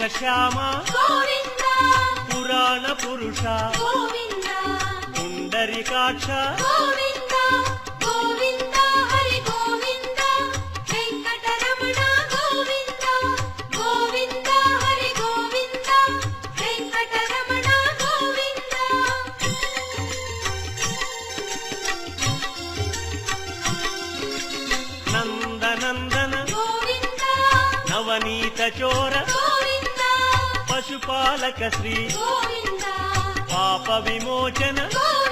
ఘనశ్యామ గోవింద పురాణ పురుష గోవింద పుండరీకాక్ష గోవింద గోవింద హరి గోవింద వెంకటరమణ గోవింద గోవింద హరి గోవింద వెంకటరమణ గోవింద నందనందన గోవింద నవనీత చోర గోవింద పశుపాలక శ్రీ గోవింద పాప విమోచన గోవింద